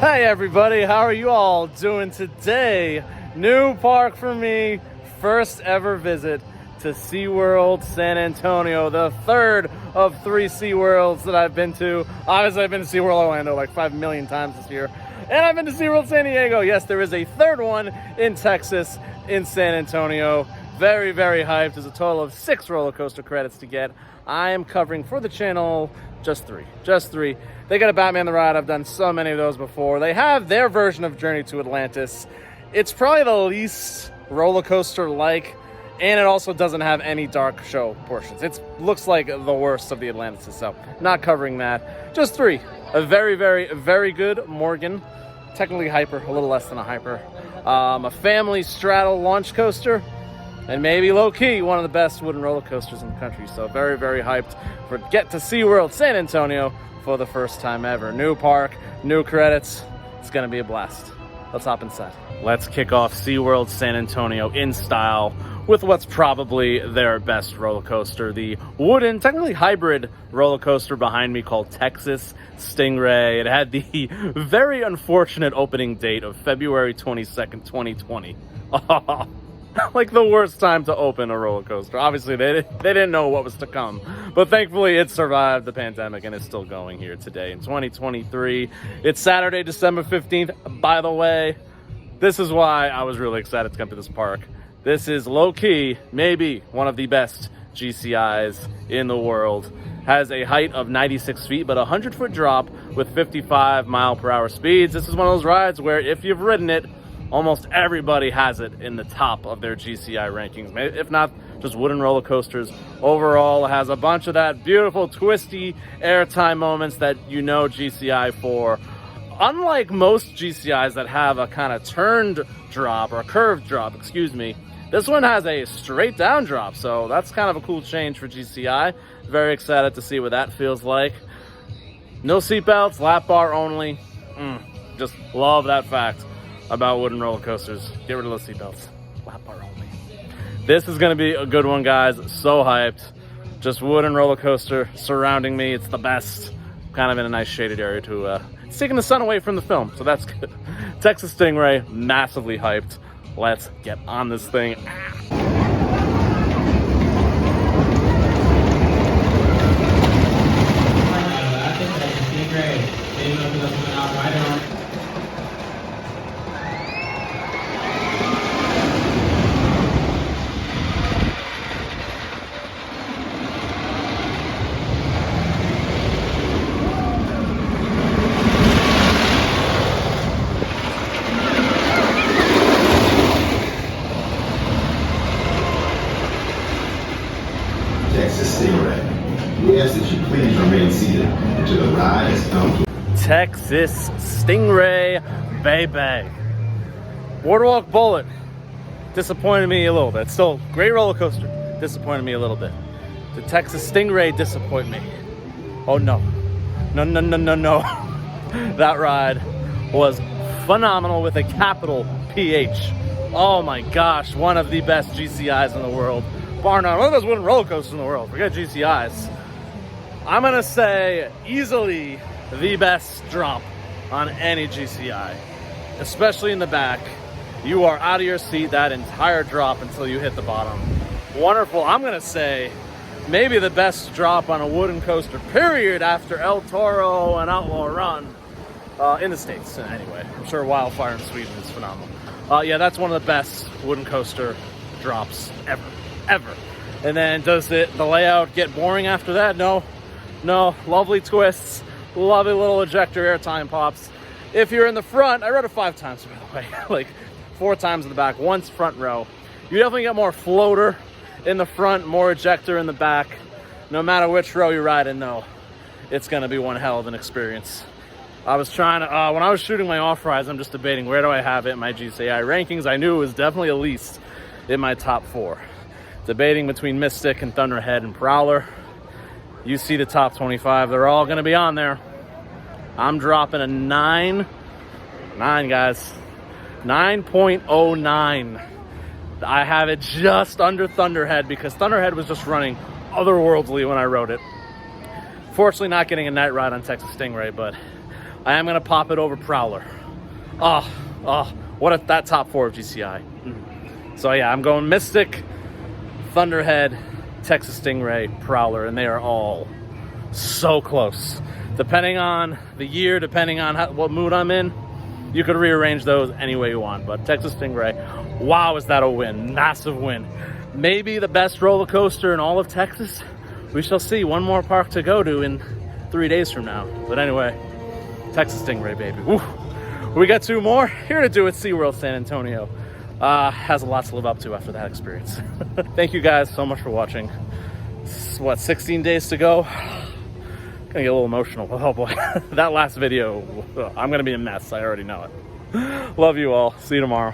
Hey everybody, how are you all doing today? New park for me, first ever visit to SeaWorld San Antonio, the third of 3 SeaWorlds that I've been to. Obviously I've been to SeaWorld Orlando like 5 million times this year. And I've been to SeaWorld San Diego. Yes, there is a third one in Texas, in San Antonio. Very, very hyped. There's a total of 6 roller coaster credits to get. I am covering for the channel just 3. They got a Batman the Ride. I've done so many of those before. They have their version of Journey to Atlantis. It's probably the least roller coaster like, and it also doesn't have any dark show portions. It looks like the worst of the Atlantis, so not covering that. Just 3. A very, very, very good Morgan. Technically hyper, a little less than a hyper. A family straddle launch coaster. And maybe low-key, one of the best wooden roller coasters in the country. So very, very hyped for get to SeaWorld San Antonio for the first time ever. New park, new credits. It's gonna be a blast. Let's hop inside. Let's kick off SeaWorld San Antonio in style with what's probably their best roller coaster. The wooden, technically hybrid roller coaster behind me called Texas Stingray. It had the very unfortunate opening date of February 22nd, 2020. Like the worst time to open a roller coaster. Obviously, they didn't know what was to come. But thankfully, it survived the pandemic and is still going here today in 2023. It's Saturday, December 15th. By the way, this is why I was really excited to come to this park. This is low-key, maybe one of the best GCIs in the world. Has a height of 96 feet, but a 100-foot drop with 55 mile per hour speeds. This is one of those rides where if you've ridden it, almost everybody has it in the top of their GCI rankings, if not just wooden roller coasters. Overall, it has a bunch of that beautiful twisty airtime moments that you know GCI for. Unlike most GCIs that have a kind of turned drop or a curved drop, excuse me, this one has a straight down drop. So that's kind of a cool change for GCI. Very excited to see what that feels like. No seatbelts, lap bar only. Just love that fact about wooden roller coasters. Get rid of those seatbelts. Lap bar only. This is gonna be a good one, guys. So hyped. Just wooden roller coaster surrounding me. It's the best. Kind of in a nice shaded area to it's taking the sun away from the film, so that's good. Texas Stingray, massively hyped. Let's get on this thing. Texas Stingray. We ask that you please remain seated until the ride has come. Texas Stingray, baby. Boardwalk Bullet disappointed me a little bit. Still, great roller coaster. Disappointed me a little bit. The Texas Stingray disappointed me. Oh no. No. That ride was phenomenal with a capital PH. Oh my gosh, one of the best GCIs in the world. Bar none. One of those wooden roller coasters in the world. Forget GCIs. I'm gonna say easily the best drop on any GCI, especially in the back. You are out of your seat that entire drop until you hit the bottom. Wonderful. I'm gonna say maybe the best drop on a wooden coaster, period, after El Toro and Outlaw Run in the States. Anyway, I'm sure Wildfire in Sweden is phenomenal. Yeah, that's one of the best wooden coaster drops ever. And then does the layout get boring after that? No. Lovely twists, lovely little ejector airtime pops. If you're in the front, I rode it 5 times, by the way, like 4 times in the back, once front row. You definitely get more floater in the front, more ejector in the back. No matter which row you ride in, though, it's gonna be one hell of an experience. I was trying to, when I was shooting my off rides, I'm just debating where do I have it in my GCI rankings. I knew it was definitely at least in my top 4. Debating between Mystic and Thunderhead and Prowler. You see the top 25, they're all gonna be on there. I'm dropping a 9, guys. 9.09. I have it just under Thunderhead because Thunderhead was just running otherworldly when I rode it. Fortunately not getting a night ride on Texas Stingray, but I am gonna pop it over Prowler. Oh, what if that top 4 of GCI. So yeah, I'm going Mystic, Thunderhead, Texas Stingray, Prowler, and they are all so close. Depending on the year, depending on what mood I'm in, you could rearrange those any way you want. But Texas Stingray, wow, is that a win. Massive win. Maybe the best roller coaster in all of Texas. We shall see. One more park to go to in 3 days from now. But anyway, Texas Stingray, baby. Woo. We got 2 more here to do at SeaWorld San Antonio. Has a lot to live up to after that experience. Thank you guys so much for watching. What, 16 days to go? Gonna get a little emotional. Oh boy, that last video, I'm gonna be a mess. I already know it. Love you all. See you tomorrow.